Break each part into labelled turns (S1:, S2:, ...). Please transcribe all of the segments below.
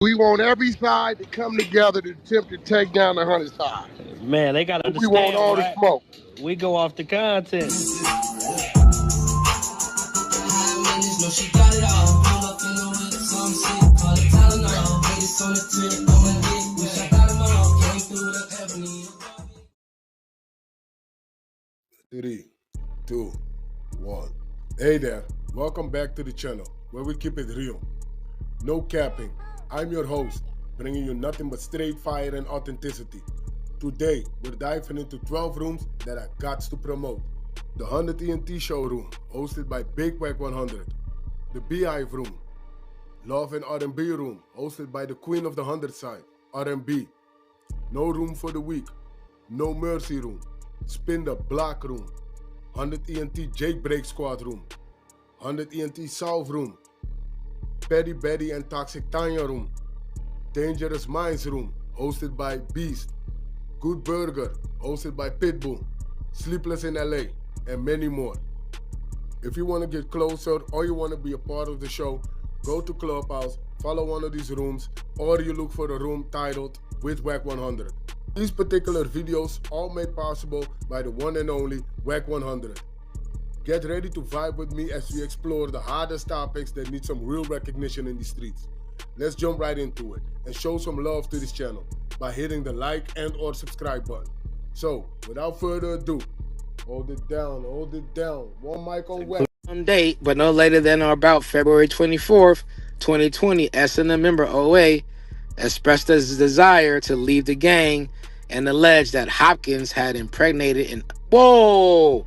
S1: We want every side to come together to attempt to take down the 100 side.
S2: Man, they gotta
S1: We want
S2: understand,
S1: all the
S2: Wack.
S1: smoke.
S2: We go off the content.
S3: Three, two, one. Hey there, welcome back to the channel where we keep it real. No capping. I'm your host, bringing you nothing but straight fire and authenticity. Today, we're diving into 12 rooms that I got to promote. The 100 ENT showroom, hosted by Big Wack 100. The Beehive room. Love and R&B room, hosted by the Queen of the 100 side, R&B. No room for the weak. No mercy room. Spin the block room. 100 ENT Jailbreak Squad room. 100 ENT South room. Petty Betty and Toxic Tanya room. Dangerous Minds room, hosted by Beast. Good Burger, hosted by Pitbull. Sleepless in LA, and many more. If you want to get closer or you want to be a part of the show, go to Clubhouse, follow one of these rooms, or you look for a room titled with Wack 100. These particular videos all made possible by the one and only Wack 100. Get ready to vibe with me as we explore the hardest topics that need some real recognition in the streets. Let's jump right into it and show some love to this channel by hitting the like and or subscribe button. So, without further ado, hold it down. One mic on Wack.
S4: Date, but no later than or about February 24th, 2020, S&M member OA expressed his desire to leave the gang and alleged that Hopkins had impregnated and whoa!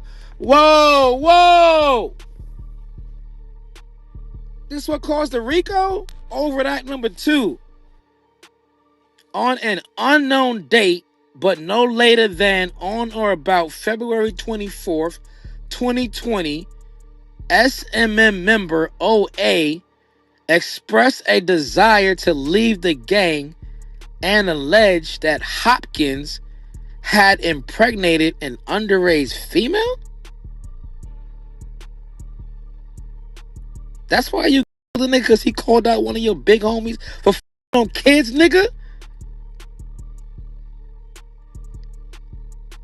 S4: This what caused the RICO? Overt Act number 2. On an unknown date, but no later than on or about February 24th, 2020, SMM member OA expressed a desire to leave the gang and alleged that Hopkins had impregnated an underage female? That's why you killed the nigga, because he called out one of your big homies for f***ing on kids, nigga?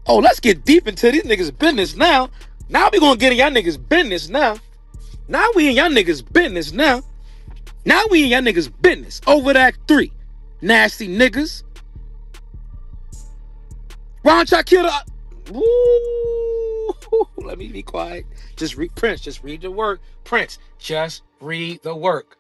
S4: Oh, let's get deep into these niggas' business now. Now we gonna get in y'all niggas' business now. Now we in y'all niggas' business now. Now we in y'all niggas' business. Overt Act 3. Nasty niggas. Why don't y'all kill the... Woo! Let me be quiet. Just read Prince. Just read the work. Prince, just read the work.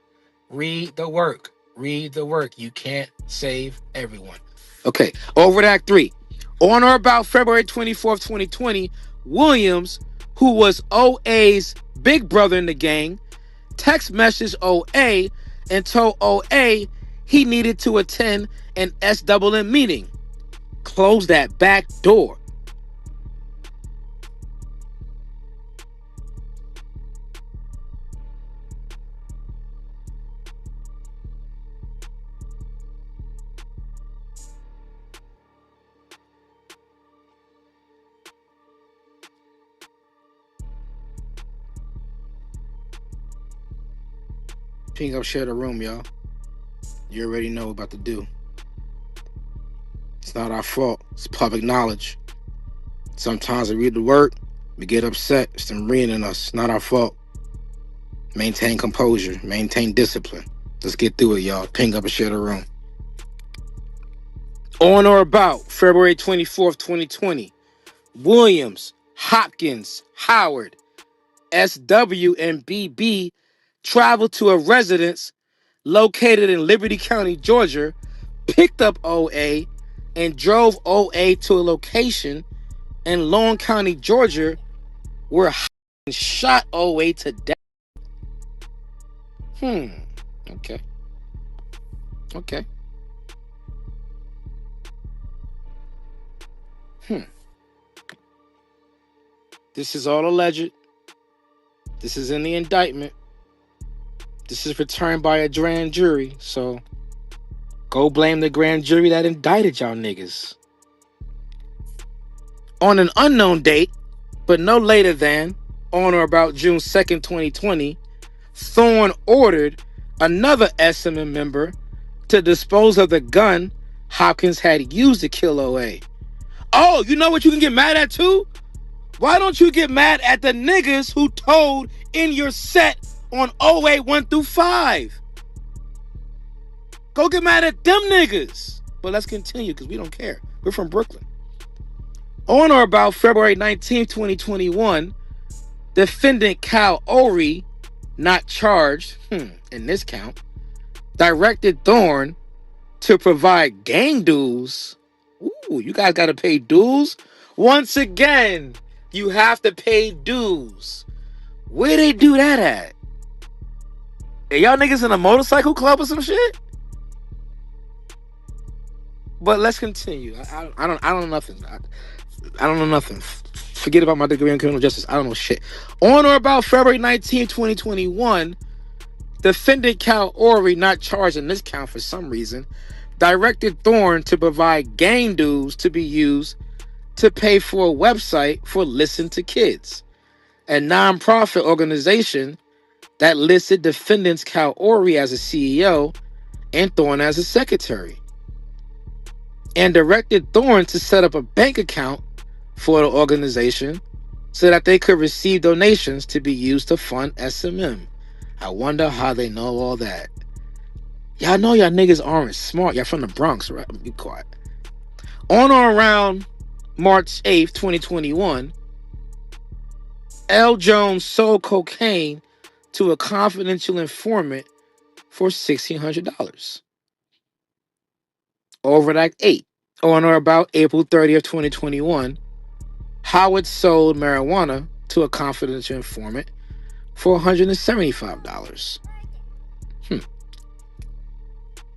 S4: Read the work. Read the work. You can't save everyone. Okay. Overt Act 3. On or about February 24th, 2020, Williams, who was OA's big brother in the gang, text messaged OA and told OA he needed to attend an SMM meeting. Close that back door. Ping up, share the room, y'all. You already know what we're about to do. It's not our fault. It's public knowledge. Sometimes we read the word, we get upset. It's them reading in us. It's not our fault. Maintain composure. Maintain discipline. Let's get through it, y'all. Ping up and share the room. On or about February 24th, 2020, Williams, Hopkins, Howard, SW, and BB traveled to a residence located in Liberty County, Georgia, picked up OA, and drove OA to a location in Long County, Georgia, where Hopkins shot OA to death. Okay. This is all alleged. This is in the indictment. This is returned by a grand jury, so go blame the grand jury that indicted y'all niggas. On an unknown date, but no later than on or about June 2nd, 2020, Thorne ordered another SMM member to dispose of the gun Hopkins had used to kill OA. Oh, you know what you can get mad at too? Why don't you get mad at the niggas who told in your set on OA 1 through 5? Go get mad at them niggas. But let's continue because we don't care. We're from Brooklyn. On or about February 19, 2021, defendant Cal Ori, not charged in this count, directed Thorne to provide gang dues. Ooh, you guys got to pay dues? Once again, you have to pay dues. Where they do that at? Are y'all niggas in a motorcycle club or some shit? But let's continue. I don't know nothing. I don't know nothing. Forget about my degree in criminal justice. I don't know shit. On or about February 19, 2021, defendant Cal Ori, not charged in this count for some reason, directed Thorne to provide gang dues to be used to pay for a website for Listen to Kids, a nonprofit organization that listed defendants Cal Ori as a CEO and Thorne as a secretary, and directed Thorne to set up a bank account for the organization so that they could receive donations to be used to fund SMM. I wonder how they know all that. Y'all know y'all niggas aren't smart. Y'all from the Bronx, right? Be quiet. On or around March 8th, 2021, L. Jones sold cocaine to a confidential informant for $1,600. Overt Act 8. On or about April 30th, 2021, Howard sold marijuana to a confidential informant for $175.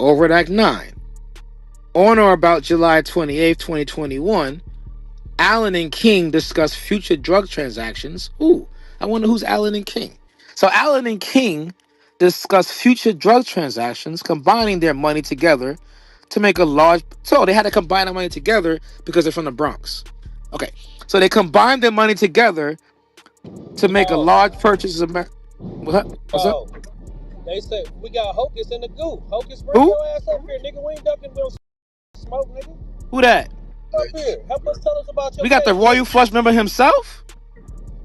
S4: Overt Act 9. On or about July 28th, 2021, Allen and King discussed future drug transactions. Ooh, I wonder who's Allen and King. So Allen and King discussed future drug transactions, combining their money together to make a large... So they had to combine their money together because they're from the Bronx. Okay, so they combined their money together to make a large purchase of... What's up?
S2: They said we got Hocus in the goo. Hocus, bring
S4: Who?
S2: your ass up here, nigga. We ain't ducking, we don't smoke, nigga.
S4: Who that?
S2: Up here. Help us tell us about your
S4: We got the
S2: case,
S4: Royal
S2: nigga.
S4: Flush member himself?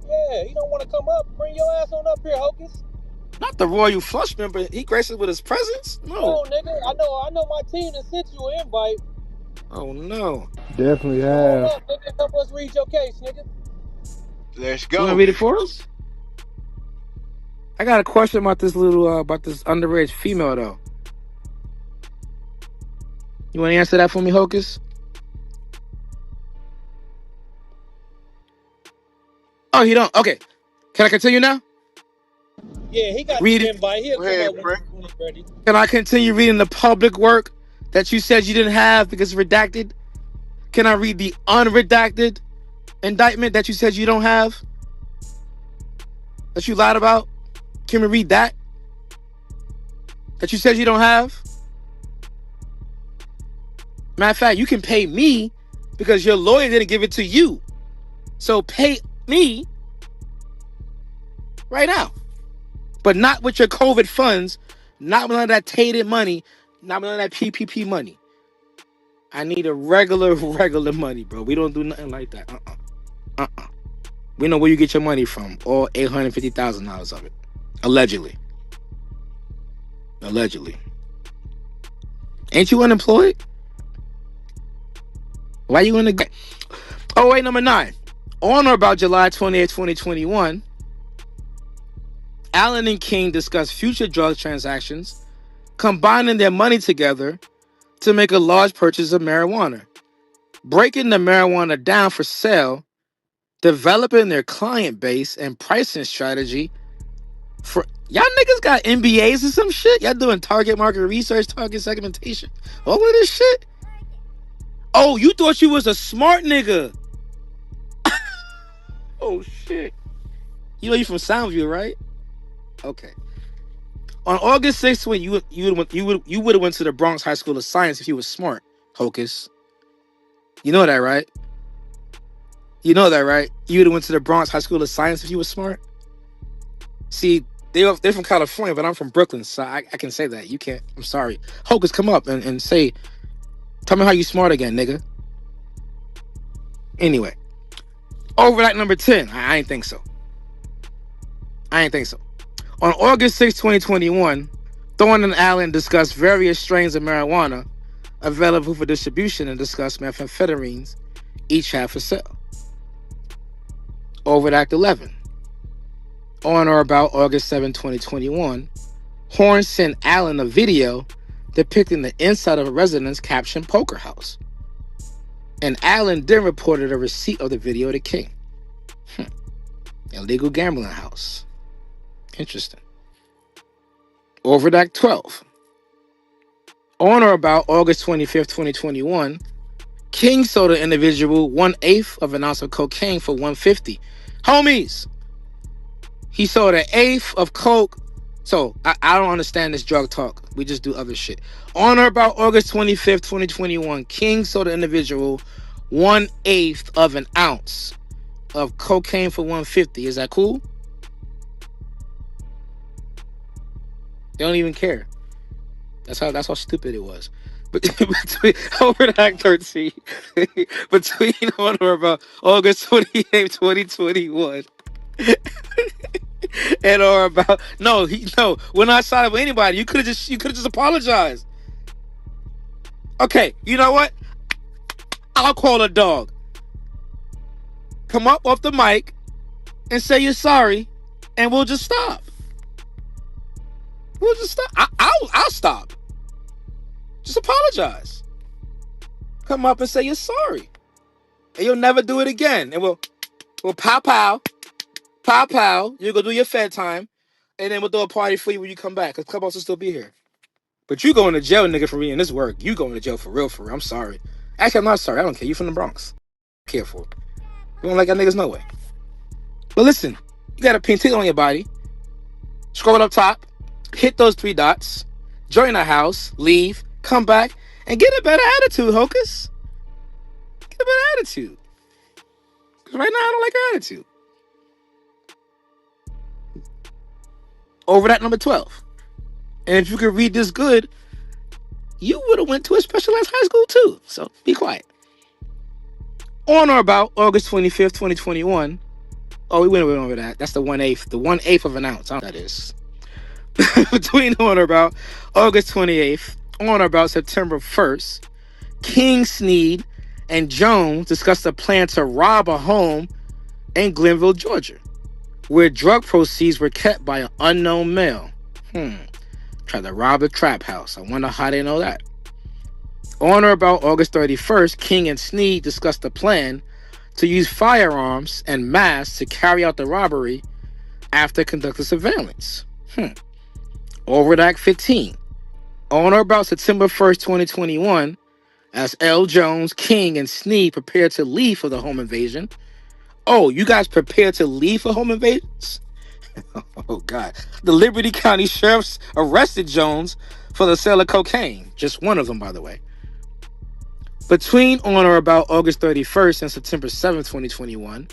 S2: Yeah, he don't want to come up. Bring your ass on up here, Hocus.
S4: Not the Royal Flush member. He graced us with his presence? No.
S2: Oh, nigga. I know my team that sent you an invite.
S4: Oh, no.
S1: Definitely
S2: Come on
S1: have.
S2: up, nigga. Help us read your case, nigga.
S5: Let's
S4: You want
S5: go.
S4: to read it for us? I got a question about this about this underage female, though. You want to answer that for me, Hocus? Oh, he don't? Okay. Can I continue now?
S2: Yeah, he got
S4: Read
S2: the
S4: it.
S2: invite. He'll
S5: Go
S2: come
S5: ahead,
S2: up
S5: Frank.
S2: when he's ready.
S4: Can I continue reading the public work that you said you didn't have because it's redacted? Can I read the unredacted indictment that you said you don't have? That you lied about? Can we read that? That you said you don't have? Matter of fact, you can pay me because your lawyer didn't give it to you. So pay me right now. But not with your COVID funds, not with none of that tainted money, not with none of that PPP money. I need a regular money, bro. We don't do nothing like that. We know where you get your money from. All $850,000 of it. Allegedly. Ain't you unemployed? Why you in the... Oh, wait, number 9. On or about July 28, 2021, Allen and King discussed future drug transactions, combining their money together to make a large purchase of marijuana, breaking the marijuana down for sale, developing their client base and pricing strategy for... Y'all niggas got MBAs or some shit? Y'all doing target market research, target segmentation, all of this shit? Oh, you thought you was a smart nigga. Oh, shit. You know you from Soundview, right? Okay. On August 6th, when you would have went to the Bronx High School of Science if you was smart, Hocus. You know that, right? You would have went to the Bronx High School of Science if you was smart. See, they're from California, but I'm from Brooklyn, so I can say that. You can't. I'm sorry. Hocus, come up and say, tell me how you smart again, nigga. Anyway, over at number 10. I ain't think so. On August 6, 2021, Thorne and Allen discussed various strains of marijuana available for distribution and discussed methamphetamines each have for sale. Over at Act 11. On or about August 7, 2021, Horn sent Allen a video depicting the inside of a residence captioned Poker House. And Allen then reported a receipt of the video to King. Illegal gambling house. Interesting. Over at Act 12. On or about August 25th, 2021, King sold an individual 1/8 of an ounce of cocaine for $150. Homies, he sold an eighth of coke. So I don't understand this drug talk. We just do other shit. On or about August 25th, 2021, King sold an individual 1/8 of an ounce of cocaine for $150. Is that cool? They don't even care. That's how stupid it was. But between over at Act 13, between on or about August 28th, 2021, and or about we're not siding with anybody. You could have just apologized. Okay, you know what? I'll call a dog. Come up off the mic and say you're sorry, and we'll just stop. We'll just stop. I'll stop. Just apologize. Come up and say you're sorry, and you'll never do it again. And we'll pow pow. You go do your Fed time, and then we'll throw a party for you when you come back. Cause Clubhouse will still be here. But you going to jail, nigga, for reading this work. You going to jail for real. I'm sorry. Actually, I'm not sorry. I don't care. You from the Bronx. I care for it. You don't like that niggas, no way. But listen, you got a pink ticket on your body. Scroll up top, hit those 3 dots, join the house, leave, come back, and get a better attitude, Hocus. Get a better attitude. Because right now, I don't like your attitude. Over at number 12. And if you could read this good, you would have went to a specialized high school too. So be quiet. On or about August 25th, 2021. Oh, we went over that. That's the 1/8. The 1/8 of an ounce. That is. Between on or about August 28th, on or about September 1st, King, Sneed, and Jones discussed a plan to rob a home in Glenville, Georgia, where drug proceeds were kept by an unknown male. Tried to rob a trap house. I wonder how they know that. On or about August 31st, King and Sneed discussed a plan to use firearms and masks to carry out the robbery after conducting surveillance. Over at Act 15. On or about September 1st, 2021, as L. Jones, King, and Sneed prepared to leave for the home invasion. Oh, you guys prepared to leave for home invasions? Oh, God. The Liberty County Sheriff's arrested Jones for the sale of cocaine. Just one of them, by the way. Between on or about August 31st and September 7th, 2021,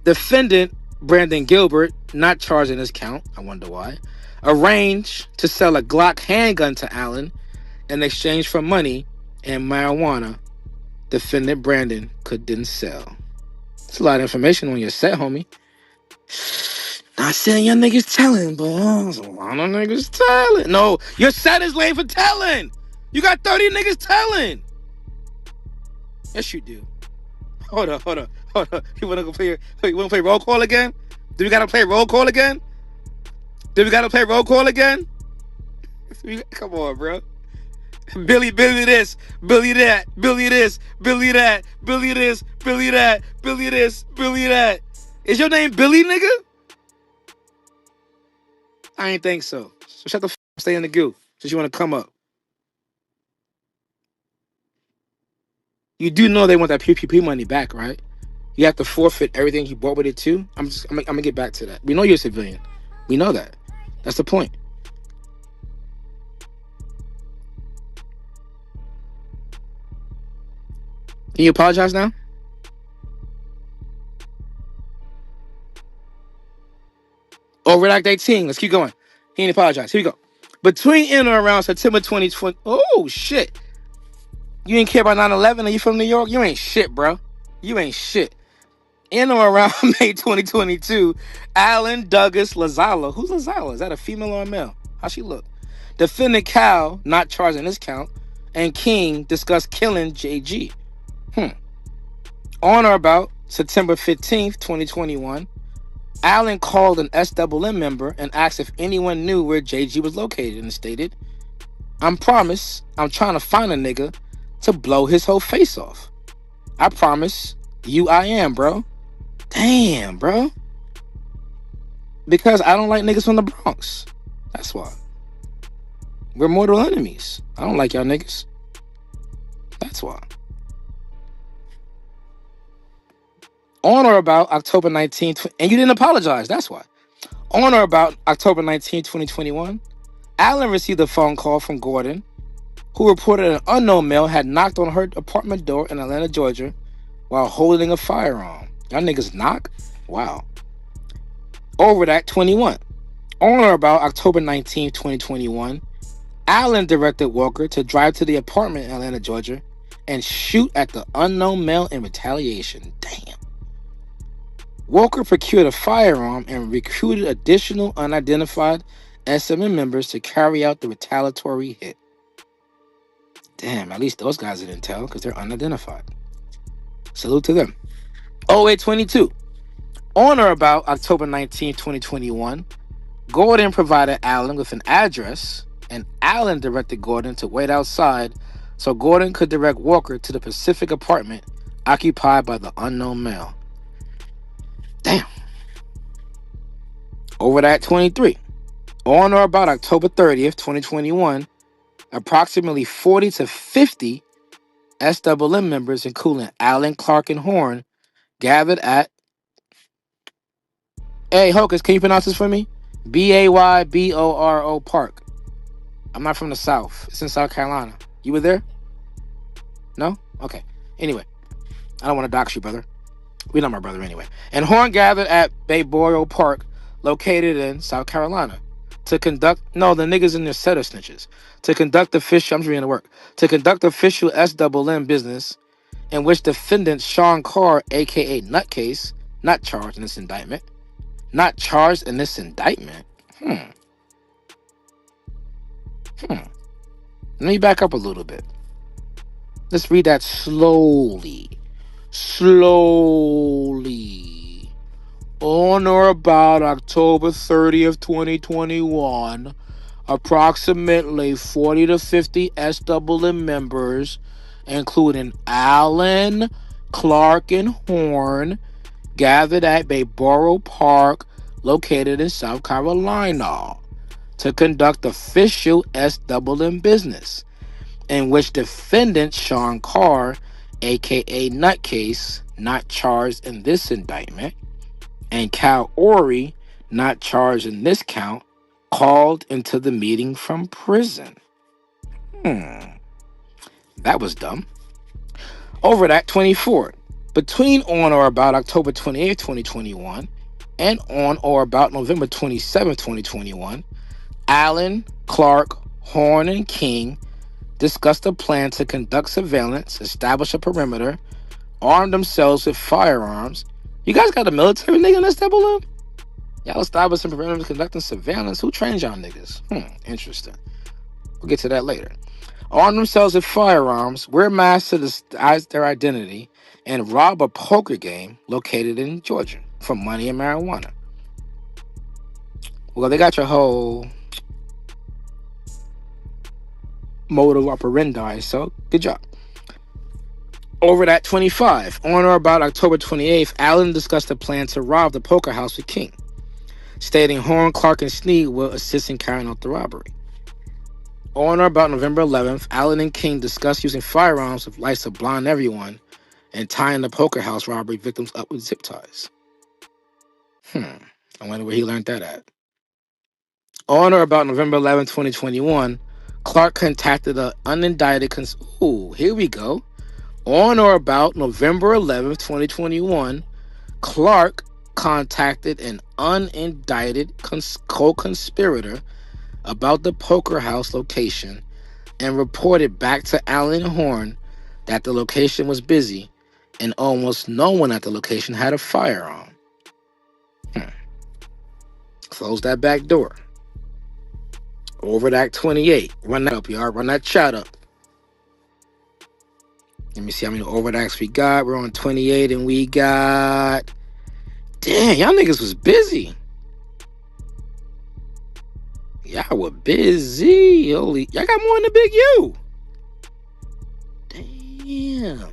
S4: defendant Brandon Gilbert, not charged in this count, I wonder why, arranged to sell a Glock handgun to Allen in exchange for money and marijuana defendant Brandon didn't sell. That's a lot of information on your set, homie. Not saying your niggas telling, but there's a lot of niggas telling. No, your set is lame for telling. You got 30 niggas telling. Yes, you do. Hold up. You wanna play roll call again? Do we gotta play roll call again? Come on, bro. Billy this, Billy that, Billy this, Billy that, Billy this, Billy that, Billy this, Billy that. Is your name Billy, nigga? I ain't think so. So shut the f***, stay in the goo, since you want to come up. You do know they want that PPP money back, right? You have to forfeit everything you bought with it too. I'm gonna get back to that. We know you're a civilian. We know that. That's the point. Can you apologize now? Overact 18. Let's keep going. He ain't apologize. Here we go. Between in or around September 2020. Oh, shit. You ain't care about 9/11 and you from New York? You ain't shit, bro. You ain't shit. In or around May 2022, Alan Douglas Lazala. Who's Lazala? Is that a female or a male? How she look? Defendant Cal, not charged in this count, and King discussed killing JG. On or about September 15th, 2021, Allen called an SWM member and asked if anyone knew where JG was located and stated, I'm trying to find a nigga to blow his whole face off. I promise you I am, bro. Damn, bro. Because I don't like niggas from the Bronx. That's why. We're mortal enemies. I don't like y'all niggas. That's why. On or about October 19th, and you didn't apologize. That's why. On or about October 19th, 2021, Allen received a phone call from Gordon, who reported an unknown male had knocked on her apartment door in Atlanta, Georgia, while holding a firearm. Y'all niggas knock? Wow. Overact 21. On or about October 19th, 2021, Allen directed Walker to drive to the apartment in Atlanta, Georgia, and shoot at the unknown male in retaliation. Damn. Walker procured a firearm and recruited additional unidentified SMM members to carry out the retaliatory hit. Damn, at least those guys didn't tell because they're unidentified. Salute to them. 0822. On or about October 19, 2021, Gordon provided Allen with an address, and Allen directed Gordon to wait outside so Gordon could direct Walker to the Pacific apartment occupied by the unknown male. Damn. Overact 23. On or about October 30th, 2021, approximately 40 to 50 SWM members, including Allen, Clark, and Horn, gathered at... Hey, Hocus, can you pronounce this for me? Bayboro Park. I'm not from the South. It's in South Carolina. You were there? No? Okay. Anyway, I don't want to dox you, brother. We're not my brother anyway. And Horn gathered at Bayboro Park, located in South Carolina, to conduct... No, the niggas in there set of snitches. To conduct official... I'm just reading the work. To conduct official SWM business in which defendant Sean Carr, a.k.a. Nutcase, not charged in this indictment. Not charged in this indictment? Let me back up a little bit. Let's read that slowly. Slowly. On or about October 30th, 2021, approximately 40 to 50 SWM members, including Allen, Clark, and Horn, gathered at Bayboro Park, located in South Carolina, to conduct official SWM business, in which defendant Sean Carr, a.k.a. Nutcase, not charged in this indictment, and Cal Ory, not charged in this count, called into the meeting from prison. That was dumb. Overact 24. Between on or about October 28, 2021, and on or about November 27, 2021, Allen, Clark, Horn, and King discussed a plan to conduct surveillance, establish a perimeter, arm themselves with firearms. You guys got a military nigga in this SWM? Y'all establishing perimeters, conducting surveillance. Who trains y'all niggas? Interesting. We'll get to that later. Arm themselves with firearms, wear masks to disguise their identity, and rob a poker game located in Georgia for money and marijuana. Well, they got your whole modus operandi, so good job. Over at 25, on or about October 28th, Allen discussed a plan to rob the poker house with King, stating Horn, Clark, and Sneed will assist in carrying out the robbery. On or about November 11th, Allen and King discussed using firearms with lights to blind everyone and tying the poker house robbery victims up with zip ties. I wonder where he learned that at. On or about November 11, 2021, Clark contacted an unindicted... here we go. On or about November 11, 2021, Clark contacted an unindicted co-conspirator about the poker house location and reported back to Allen Horn that the location was busy and almost no one at the location had a firearm. Close that back door. Over at Act 28. Run that up, y'all. Run that chat up. Let me see how many overacts we got. We're on 28 and we got... Damn, y'all niggas was busy. Y'all were busy. Holy... Y'all got more than the big U. Damn.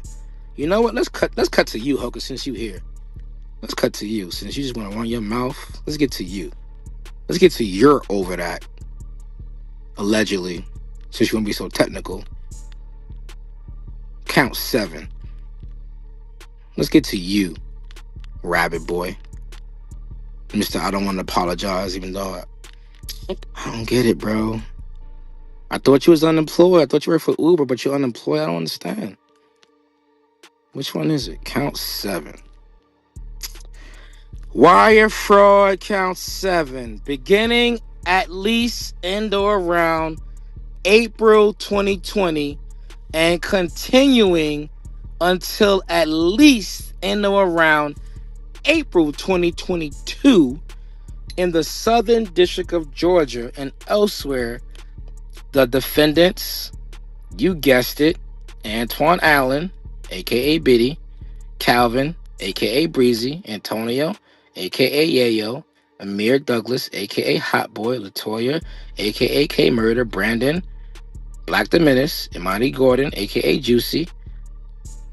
S4: You know what? Let's cut to you, Hocus, since you here. Let's cut to you. Since you just want to run your mouth, let's get to you. Let's get to your overact. Allegedly. Since you want to be so technical. Count 7. Let's get to you, rabbit boy. Mr. I don't want to apologize, even though I don't get it, bro. I thought you was unemployed. I thought you worked for Uber, but you're unemployed. I don't understand. Which one is it? Count 7. Wire fraud, count 7. Beginning at least and or around April 2020 and continuing until at least and or around April 2022 in the Southern District of Georgia and elsewhere. The defendants, you guessed it, Antoine Allen, a.k.a. Biddy, Calvin, a.k.a. Breezy, Antonio, a.k.a. Yayo, Amir Douglas, a.k.a. Hot Boy, Latoya, a.k.a. K-Murder, Brandon, Black the Menace, Imani Gordon, a.k.a. Juicy.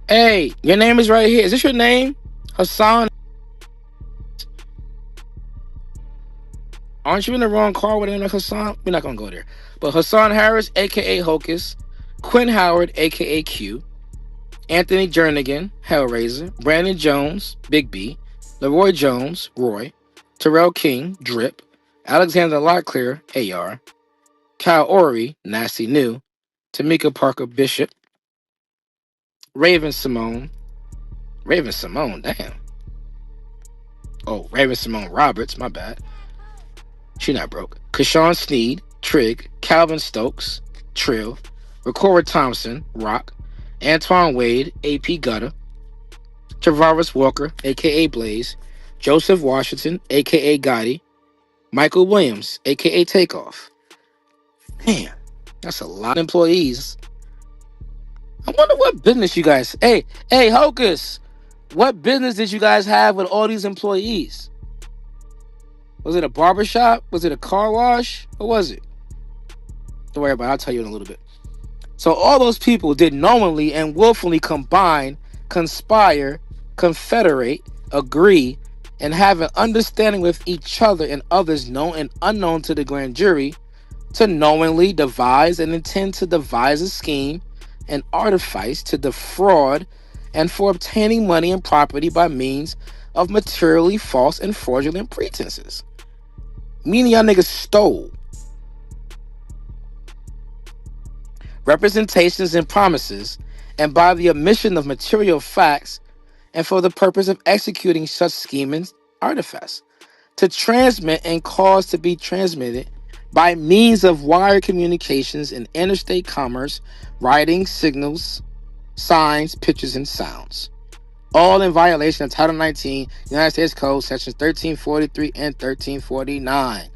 S4: Hey, your name is right here. Is this your name? Hassan? Aren't you in the wrong car with a name like Hassan? We're not going to go there. But Hassan Harris, a.k.a. Hocus, Quinn Howard, a.k.a. Q, Anthony Jernigan, Hellraiser, Brandon Jones, Big B, Leroy Jones, Roy, Terrell King, Drip, Alexander Locklear, AR, Kyle Ory, Nasty New, Tamika Parker Bishop, Raven Simone, damn. Oh, Raven Simone Roberts, my bad. She not broke. Kashawn Sneed, Trig, Calvin Stokes, Trill, Ricora Thompson, Rock, Antoine Wade, AP Gutter, Travaris Walker, a.k.a. Blaze, Joseph Washington, a.k.a. Gotti, Michael Williams, a.k.a. Takeoff. Man, that's a lot of employees. I wonder what business you guys... Hey, Hocus, what business did you guys have with all these employees? Was it a barbershop? Was it a car wash? What was it? Don't worry about it. I'll tell you in a little bit. So all those people did knowingly and willfully combine, conspire, confederate, agree, and have an understanding with each other and others known and unknown to the grand jury to knowingly devise and intend to devise a scheme and artifice to defraud and for obtaining money and property by means of materially false and fraudulent pretenses. Meaning y'all niggas stole. Representations and promises, and by the omission of material facts, and for the purpose of executing such scheme and artifice, to transmit and cause to be transmitted by means of wire communications in interstate commerce, writing, signals, signs, pictures, and sounds. All in violation of Title 19, United States Code, Sections 1343 and 1349.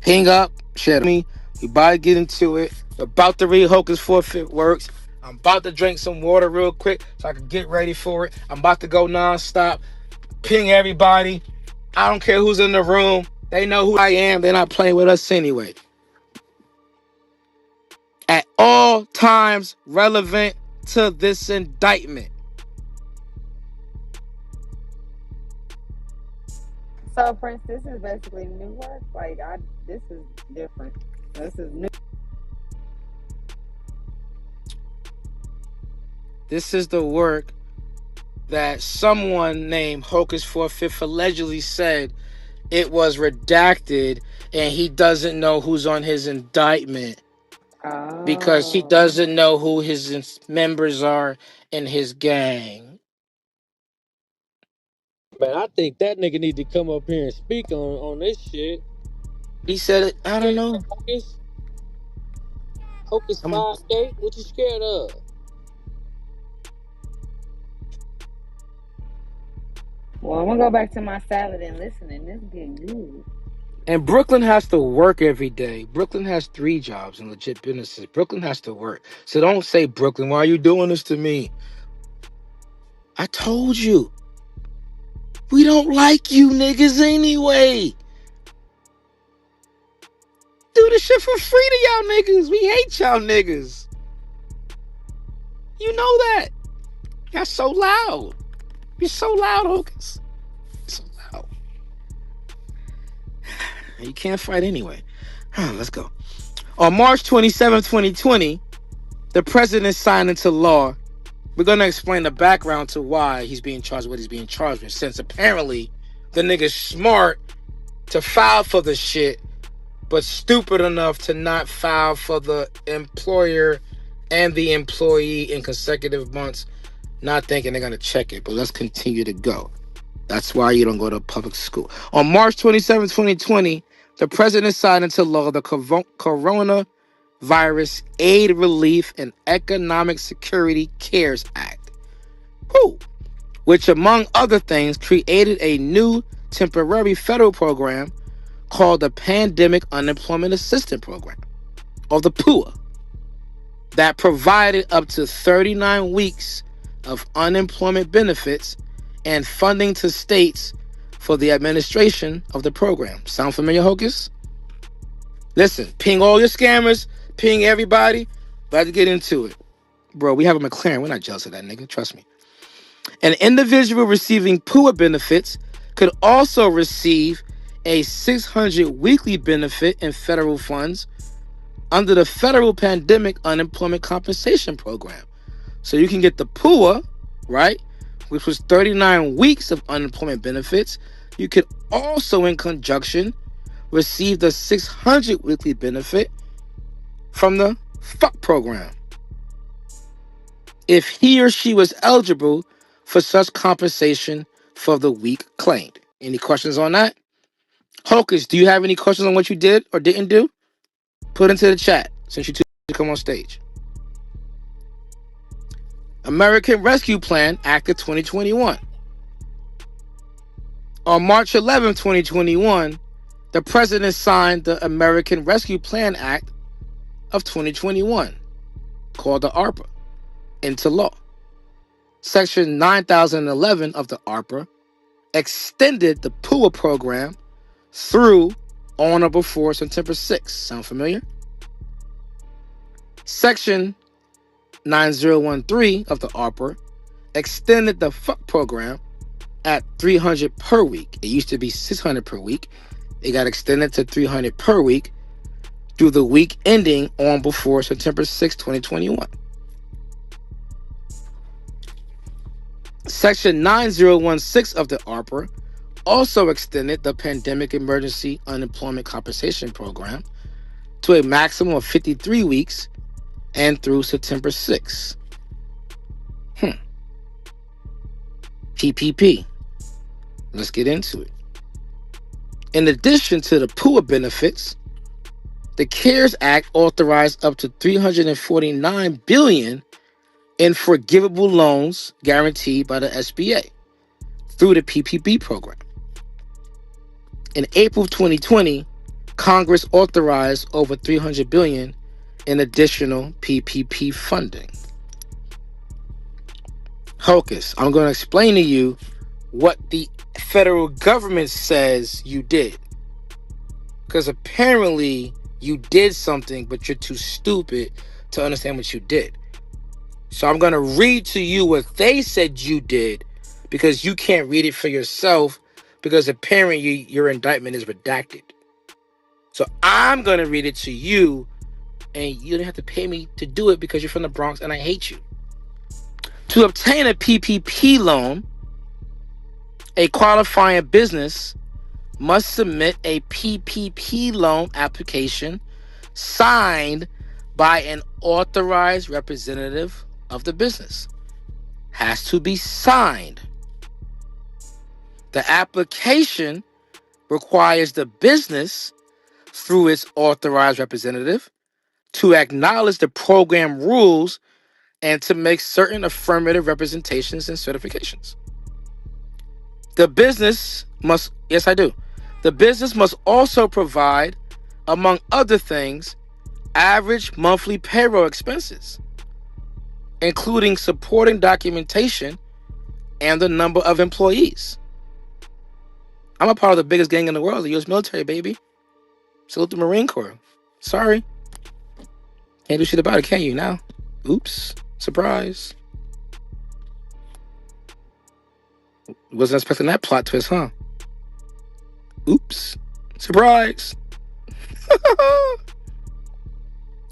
S4: Ping up, share me. We about to get into it. We're about to read Hocus Forfeit Works. I'm about to drink some water real quick so I can get ready for it. I'm about to go nonstop. Ping everybody. I don't care who's in the room. They know who I am. They're not playing with us anyway. At all times relevant to this indictment.
S5: So, Prince, this is basically new work. Like, this is different. This is new.
S4: This is the work that someone named Hocus Forfeit allegedly said it was redacted and he doesn't know who's on his indictment because he
S5: Oh,
S4: doesn't know who his members are in his gang.
S2: Man, I think that nigga need to come up here and speak on this shit.
S4: He said it. I don't
S2: Scared
S4: know.
S2: of Hocus? Hocus
S4: I'm
S2: 5K? What you scared of?
S5: Well, I'm gonna go back to my salad and listen, and this getting good.
S4: And Brooklyn has to work every day. Brooklyn has 3 jobs and legit businesses. Brooklyn has to work. So don't say, Brooklyn, why are you doing this to me? I told you. We don't like you niggas anyway. Do this shit for free to y'all niggas. We hate y'all niggas. You know that. Y'all so loud. You're so loud, Hocus. So loud. You can't fight anyway. Let's go. On March 27, 2020, the president signed into law. We're going to explain the background to why he's being charged with what he's being charged with, since apparently the nigga's smart to file for the shit, but stupid enough to not file for the employer and the employee in consecutive months, not thinking they're going to check it. But let's continue to go. That's why you don't go to public school. On March 27, 2020, the president signed into law the Coronavirus Aid, Relief, and Economic Security CARES Act, which, among other things, created a new temporary federal program called the Pandemic Unemployment Assistance Program, or the PUA, that provided up to 39 weeks of unemployment benefits and funding to states for the administration of the program. Sound familiar, Hocus? Listen, ping all your scammers, ping everybody. About to get into it. Bro, we have a McLaren. We're not jealous of that nigga. Trust me. An individual receiving PUA benefits could also receive a $600 weekly benefit in federal funds under the Federal Pandemic Unemployment Compensation Program. So you can get the PUA, right, which was 39 weeks of unemployment benefits. You could also, in conjunction, receive the $600 weekly benefit from the FUCK program if he or she was eligible for such compensation for the week claimed. Any questions on that? Hocus, do you have any questions on what you did or didn't do? Put into the chat since you two come on stage. American Rescue Plan Act of 2021. On March 11, 2021, the president signed the American Rescue Plan Act of 2021, called the ARPA, into law. Section 9011 of the ARPA extended the PUA program through on or before September 6. Sound familiar? Section 9013 of the ARPA extended the FUCK program at $300 per week. It used to be $600 per week. It got extended to $300 per week through the week ending on before September 6, 2021. Section 9016 of the ARPA also extended the Pandemic Emergency Unemployment Compensation Program to a maximum of 53 weeks and through September 6. PPP. Let's get into it. In addition to the PUA benefits, the CARES Act authorized up to $349 billion in forgivable loans guaranteed by the SBA through the PPP program. In April 2020, Congress authorized over $300 billion in additional PPP funding. Hocus, I'm going to explain to you what the federal government says you did. Because apparently you did something, but you're too stupid to understand what you did. So I'm going to read to you what they said you did, because you can't read it for yourself, because apparently your indictment is redacted. So I'm going to read it to you, and you don't have to pay me to do it because you're from the Bronx and I hate you. To obtain a PPP loan, a qualifying business must submit a PPP loan application signed by an authorized representative of the business. Has to be signed. The application requires the business, through its authorized representative, to acknowledge the program rules and to make certain affirmative representations and certifications. The business must, yes, I do. The business must also provide, among other things, average monthly payroll expenses, including supporting documentation and the number of employees. I'm a part of the biggest gang in the world, the U.S. military, baby. Salute the Marine Corps. Sorry. Can't do shit about it, can you now? Oops. Surprise. Wasn't expecting that plot twist, huh? Oops. Surprise.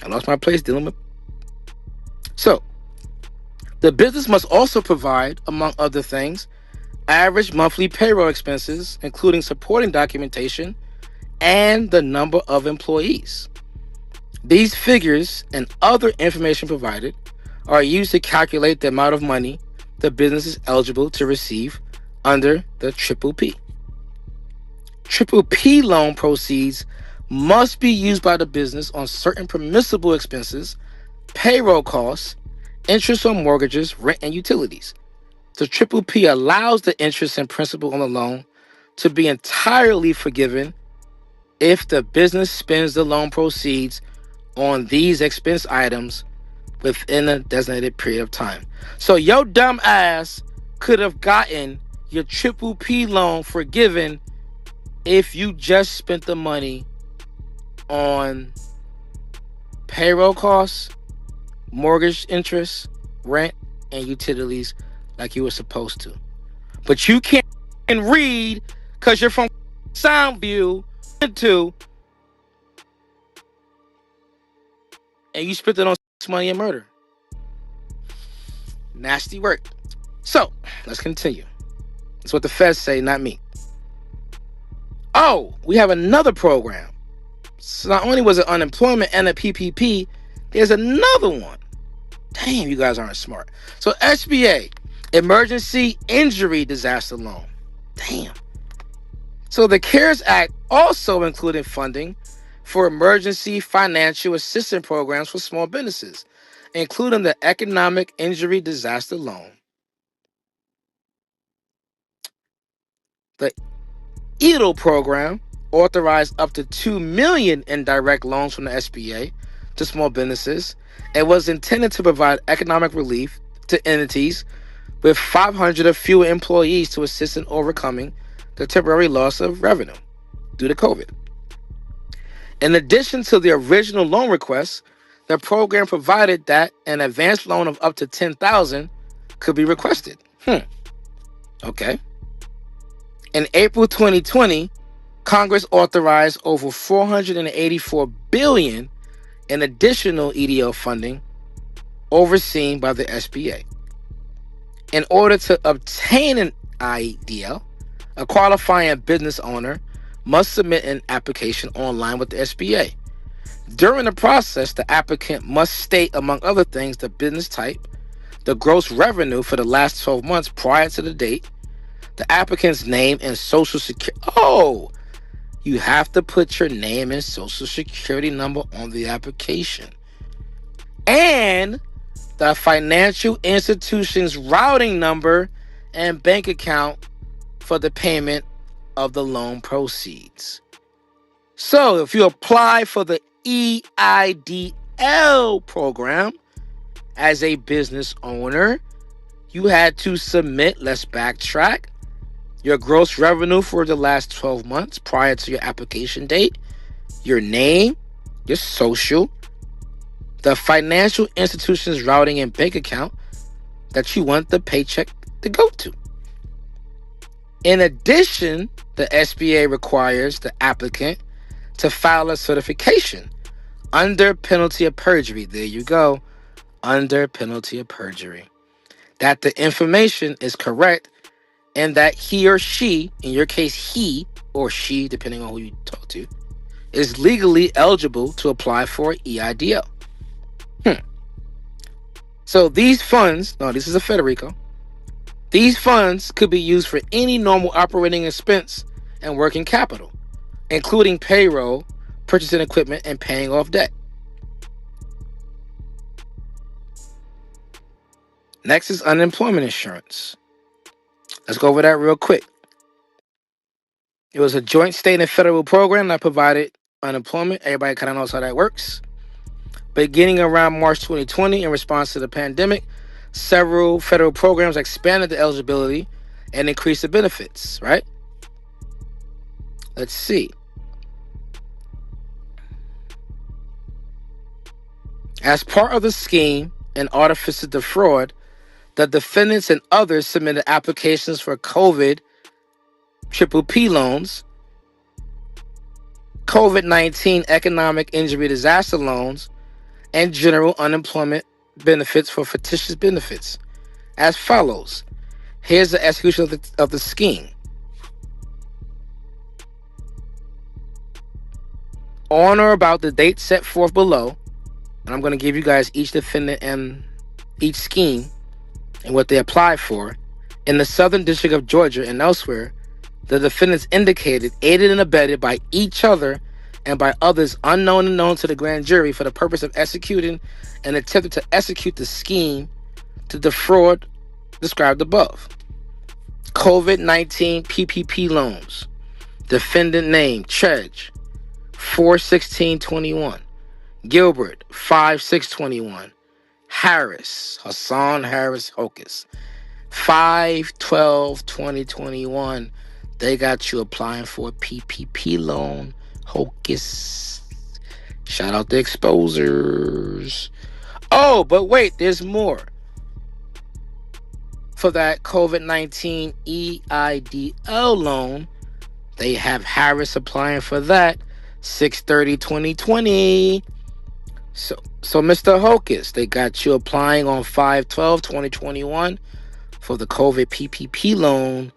S4: I lost my place dealing with. So, the business must also provide, among other things, average monthly payroll expenses, including supporting documentation and the number of employees. These figures and other information provided are used to calculate the amount of money the business is eligible to receive under the Triple P. Triple P loan proceeds must be used by the business on certain permissible expenses, payroll costs, interest on mortgages, rent, and utilities. The Triple P allows the interest and principal on the loan to be entirely forgiven if the business spends the loan proceeds on these expense items within a designated period of time. So your dumb ass could have gotten your Triple P loan forgiven if you just spent the money on payroll costs, mortgage interest, rent, and utilities like you were supposed to. But you can't read because you're from Soundview into and you spent it on money and murder. Nasty work. So, let's continue. That's what the feds say, not me. Oh, we have another program. So not only was it unemployment and a PPP, there's another one. Damn, you guys aren't smart. So SBA, Emergency Injury Disaster Loan. Damn. So the CARES Act also included funding for emergency financial assistance programs for small businesses, including the Economic Injury Disaster Loan, the EIDL program authorized up to $2 million in direct loans from the SBA to small businesses and was intended to provide economic relief to entities with 500 or fewer employees to assist in overcoming the temporary loss of revenue due to COVID. In addition to the original loan request, the program provided that an advance loan of up to $10,000 could be requested. Okay. In April 2020, Congress authorized over $484 billion in additional EDL funding overseen by the SBA. In order to obtain an IDL, a qualifying business owner must submit an application online with the SBA. During the process, the applicant must state, among other things, the business type, the gross revenue for the last 12 months prior to the date, the applicant's name and social security. Oh, you have to put your name and social security number on the application. And the financial institution's routing number and bank account for the payment of the loan proceeds. So if you apply for the EIDL program as a business owner, you had to submit, let's backtrack, your gross revenue for the last 12 months prior to your application date, your name, your social, the financial institution's routing and bank account that you want the paycheck to go to. In addition, the SBA requires the applicant to file a certification under penalty of perjury. There you go. Under penalty of perjury. That the information is correct and that he or she, in your case, he or she, depending on who you talk to, is legally eligible to apply for EIDL. So these funds, no, this is a Federico. These funds could be used for any normal operating expense and working capital, including payroll, purchasing equipment, and paying off debt. Next is unemployment insurance. Let's go over that real quick. It was a joint state and federal program that provided unemployment. Everybody kind of knows how that works. Beginning around March 2020, in response to the pandemic, several federal programs expanded the eligibility and increased the benefits, right? Let's see. As part of the scheme, an artifice to defraud, the defendants and others submitted applications for COVID PPP loans, COVID-19 economic injury disaster loans, and general unemployment benefits for fictitious benefits as follows. Here's the execution of the scheme. On or about the date set forth below, and I'm going to give you guys each defendant and each scheme and what they applied for, in the Southern District of Georgia and elsewhere, the defendants indicated, aided and abetted by each other and by others unknown and known to the grand jury for the purpose of executing and attempted to execute the scheme to defraud described above. COVID-19 PPP loans. Defendant name, Chedge, 4/16/21. Gilbert, 5/6/21. Harris, Hassan Harris Hocus, 5/12/2021. They got you applying for a PPP loan. Hocus. Shout out the exposers. Oh, but wait, there's more. For that COVID-19 EIDL loan, they have Harris applying for that 6/30/2020. So Mr. Hocus, they got you applying on 5/12/2021 for the COVID PPP loan.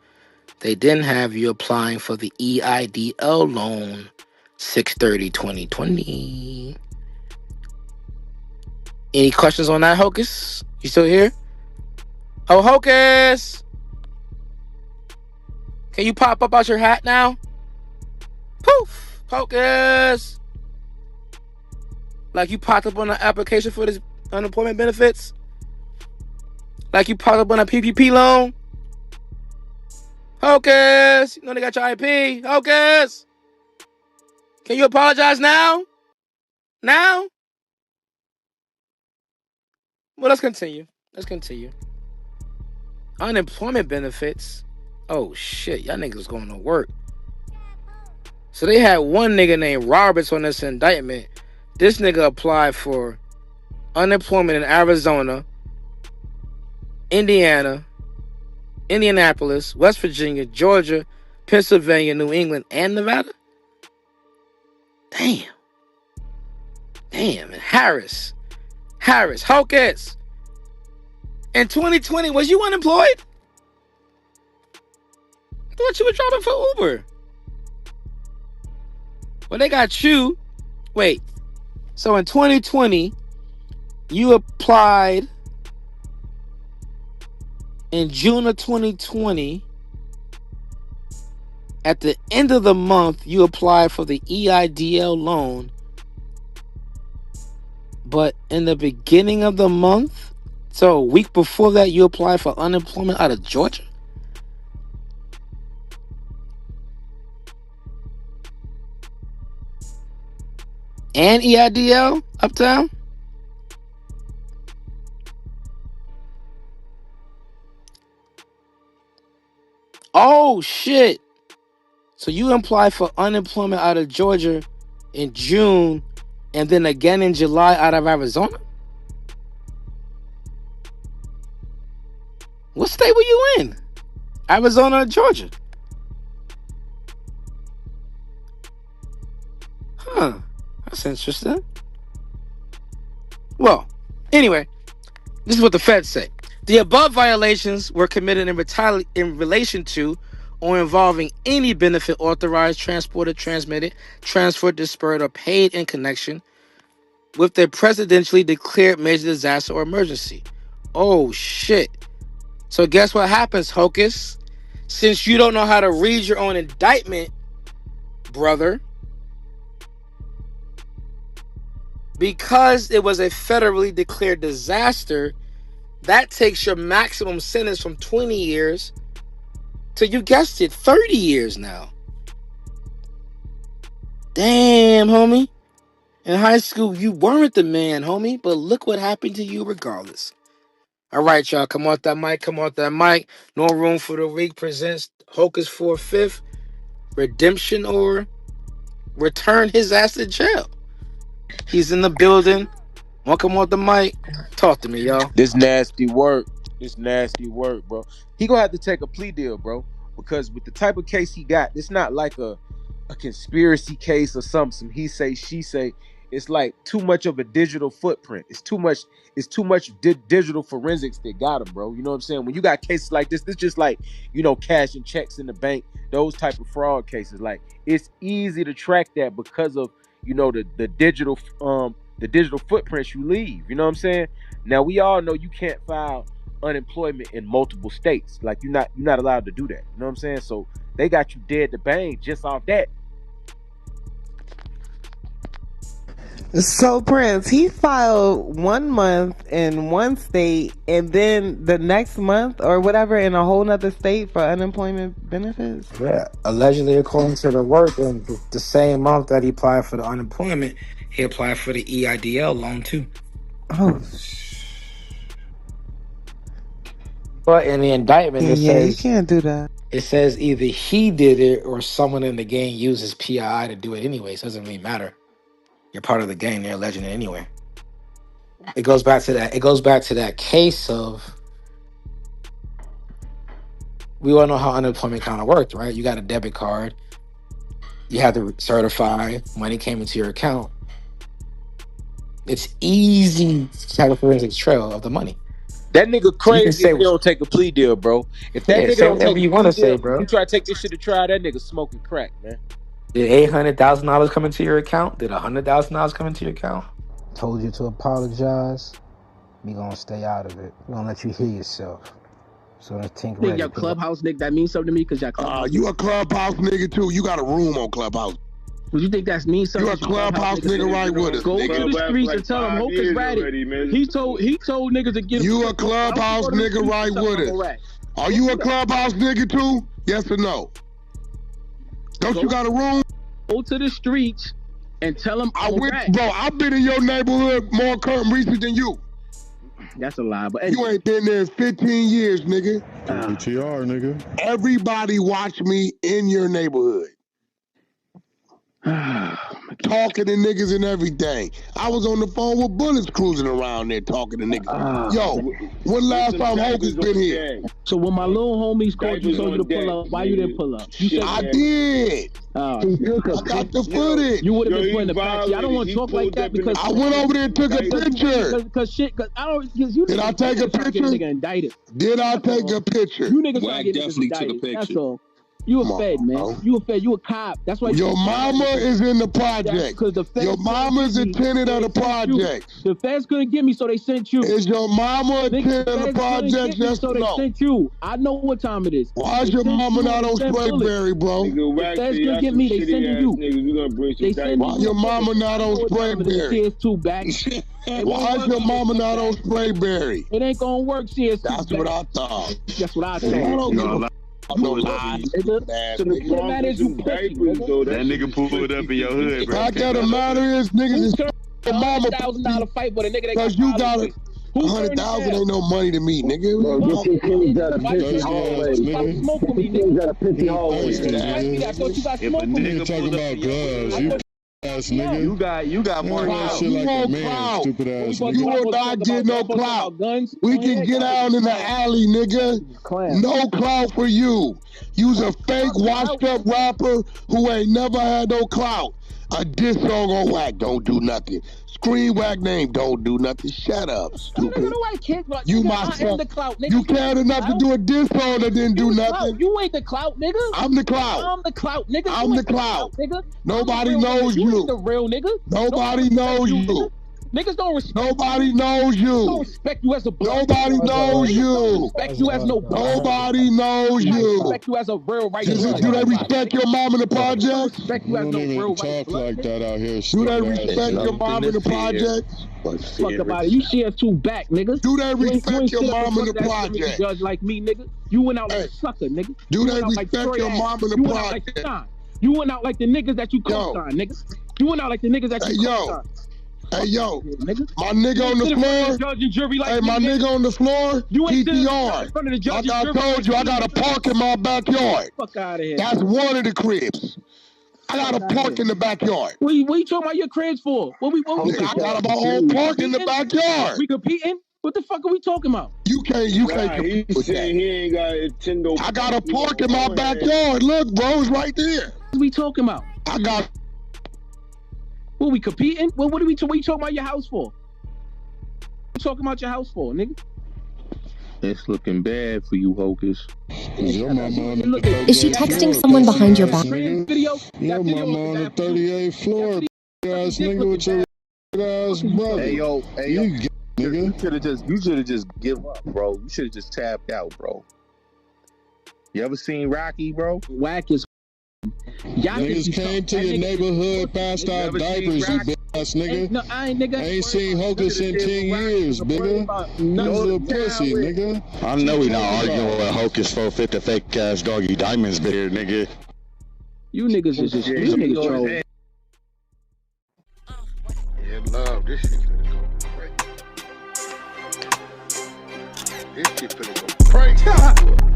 S4: They didn't have you applying for the EIDL loan 6/30/2020. Any questions on that, Hocus? You still here? Oh, Hocus! Can you pop up out your hat now? Poof! Hocus! Like you popped up on the application for this unemployment benefits? Like you popped up on a PPP loan? Hocus! You know they got your IP. Hocus! Can you apologize now? Now? Well, let's continue. Unemployment benefits? Oh, shit. Y'all niggas going to work. So they had one nigga named Roberts on this indictment. This nigga applied for unemployment in Arizona, Indiana, Indianapolis, West Virginia, Georgia, Pennsylvania, New England, and Nevada? Damn. And Harris, Hocus. In 2020, was you unemployed? I thought you were driving for Uber. Well, they got you. Wait. So in 2020, you applied in June of 2020. At the end of the month, you applied for the EIDL loan. But in the beginning of the month, so a week before that, you applied for unemployment out of Georgia? And EIDL uptown? Oh, shit. So you applied for unemployment out of Georgia in June and then again in July out of Arizona? What state were you in? Arizona or Georgia? Huh. That's interesting. Well, anyway, this is what the feds say. The above violations were committed in relation to or involving any benefit authorized, transported, transmitted, transferred, dispersed, or paid in connection with the presidentially declared major disaster or emergency. Oh, shit. So guess what happens, Hocus? Since you don't know how to read your own indictment, brother, because it was a federally declared disaster, that takes your maximum sentence from 20 years to, you guessed it, 30 years now. Damn, homie. In high school, you weren't the man, homie, but look what happened to you regardless. All right, y'all, come off that mic, come off that mic. No Room for the Week presents Hocus for a Fifth, Redemption or Return His Ass to Jail. He's in the building. Want to come off the mic? Talk to me, y'all.
S2: This nasty work. This nasty work, bro. He gonna have to take a plea deal, bro. Because with the type of case he got, it's not like a conspiracy case or some he say, she say. It's like too much of a digital footprint. It's too much digital forensics that got him, bro. You know what I'm saying? When you got cases like this just like, cashing checks in the bank, those type of fraud cases. Like, it's easy to track that because of, the digital footprints you leave. You know what I'm saying? Now we all know you can't file unemployment in multiple states. Like, you're not allowed to do that. You know what I'm saying? So they got you dead to bang just off that.
S6: So Prince, he filed 1 month in one state and then the next month or whatever in a whole nother state for unemployment benefits?
S4: Yeah, allegedly, according to the work, and the same month that he applied for the unemployment, he applied for the EIDL loan too.
S6: Oh,
S4: But in the indictment, it
S6: you
S4: says
S6: can't do that.
S4: it says either he did it or someone in the gang uses PII to do it anyway. So it doesn't really matter. You're part of the gang. They're alleging it anyway. It goes back to that. It goes back to that case of, we all know how unemployment kind of worked, right? You got a debit card. You had to certify. Money came into your account. It's easy to have a forensic trail of the money.
S2: That nigga
S4: So you can
S2: crazy
S4: say,
S2: if he don't take a plea deal, bro. If that nigga
S4: say
S2: don't
S4: whatever
S2: take
S4: you
S2: a
S4: want
S2: plea
S4: to say,
S2: deal,
S4: bro.
S2: you try to take this shit to trial, that nigga smoking crack, man.
S4: Did $800,000 come into your account? Did $100,000 come into your account?
S7: Told you to apologize. We gonna stay out of it. We gonna let you hear yourself. So let's think
S8: ready. Your Clubhouse nigga, that means something to me because y'all Clubhouse.
S1: You a Clubhouse nigga too. You got a room on Clubhouse.
S8: Would you think that means something?
S1: You a Clubhouse nigga right with us.
S8: Go
S1: nigga.
S8: to the streets and tell them Hocus ratted. He told niggas to get him.
S1: You a Clubhouse nigga right with us. Are you a Clubhouse nigga too? Yes or no? Don't you got a room?
S8: Go to the streets and tell them
S1: bro, I've been in your neighborhood more recent than you.
S8: That's a lie, but anyway.
S1: You ain't been there in 15 years, nigga.
S9: BTR, nigga.
S1: Everybody watch me in your neighborhood. Talking to niggas and everything. I was on the phone with Bullets cruising around there talking to niggas. Yo, when last time Hocus been here?
S8: So when my little homies called you, told you to pull up, why you didn't pull up? You said
S1: I did. I got the footage.
S8: You would have been putting the facts. I don't want to talk like that because
S1: I went over there and took a picture. Did I take a picture? Did I take a picture?
S8: You niggas
S2: Wack definitely took a picture.
S8: That's all. You a fed, man. Bro. You a fed. You a cop. That's why
S1: your mama is in the project. Your mama is a tenant of the project.
S8: The feds couldn't get me, so they sent you.
S1: Is your mama a tenant of the project? Yes
S8: so
S1: or
S8: they
S1: no?
S8: sent you. I know what time it is.
S1: Why is your mama not on Sprayberry, bro?
S8: The feds couldn't get me. They sent you.
S1: Why your mama not on Sprayberry?
S8: CS2 back.
S1: Why is your mama not on Sprayberry?
S8: It ain't gonna work, CS2.
S1: That's what I thought.
S8: That's what I thought.
S1: No lie.
S8: The matter is you pussy, nigga.
S9: That nigga pulled up in your hood, bro.
S1: Fact of the matter is, niggas is your mama
S8: $1,000 fight, but a nigga
S1: because you got it. 100,000 ain't no money to me, nigga.
S9: Niggas got a pissy hallway.
S8: Smoke with me, nigga.
S9: Got a pissy hallway.
S8: I thought you got
S9: If a
S8: smoke with me.
S9: nigga talking about gloves, you ass nigga.
S2: You got more
S1: clout.
S9: Shit like
S1: You
S9: a
S1: no
S9: man,
S1: clout.
S9: stupid ass
S1: You
S9: nigga.
S1: will not get no clout. We can get out in the alley, nigga. No clout for you. You's a fake, washed up rapper who ain't never had no clout. A diss song on Wack don't do nothing. Screen Wack name don't do nothing. Shut up, stupid. You my son. You cared enough to do a diss song that didn't do nothing.
S8: You ain't the clout, nigga.
S1: I'm the clout.
S8: I'm the clout, nigga.
S1: I'm the clout.
S8: Nigga.
S1: Nobody knows you.
S8: You ain't the real nigga.
S1: Nobody knows you.
S8: Niggas don't respect.
S1: Nobody knows you.
S8: Don't respect you as a blood.
S1: Nobody knows you.
S8: Don't respect you as no blood.
S1: Nobody knows you.
S8: Respect you as a real right.
S1: Do they respect your mom in the projects?
S8: Respect you as no real
S9: talk like that out here.
S1: Do they respect your mom in the projects?
S8: Fuck about it. You share two back, nigga.
S1: Do they respect your mom in the project?
S8: Judge like me, nigga. You went out like a sucker, nigga.
S1: Do they respect your mom in the project?
S8: You went out like the niggas that you co-signed, nigga. You went out like the niggas that you co-signed.
S1: Hey, yo, my nigga on the floor. Hey, my nigga on the floor. PTR. Like I told you, I got a park in my backyard.
S8: Fuck out of here.
S1: That's one of the cribs. I got a park in the backyard.
S8: What you talking about your cribs for? I
S1: got my own park in the backyard.
S8: We competing? What the fuck are we talking about?
S1: You can't compete with that.
S9: He ain't got a Nintendo.
S1: I got a park in my backyard. Look, bro, it's right there.
S8: What are we talking about?
S1: I got.
S8: What we competing? What are we? What you talking about your house for? What you talking about your house for, nigga?
S10: It's looking bad for you, Hocus.
S11: Is she texting someone behind your back?
S9: Your mama on the 38th floor, ass nigga with your ass brother.
S10: Hey yo,
S9: nigga.
S10: You should have just give up, bro. You should have just tapped out, bro. You ever seen Rocky, bro?
S8: Wack is.
S9: Niggas came to your neighborhood, passed out diapers, you bitch ass nigga.
S8: No, I ain't
S9: seen Hocus in 10 years, nigga. You little pussy, nigga.
S12: I know we not arguing with Hocus 450 fake ass doggy diamonds, but here, nigga.
S8: You niggas is just you niggas troll.
S13: Yeah, love, this shit finna go crazy. This shit finna go crazy.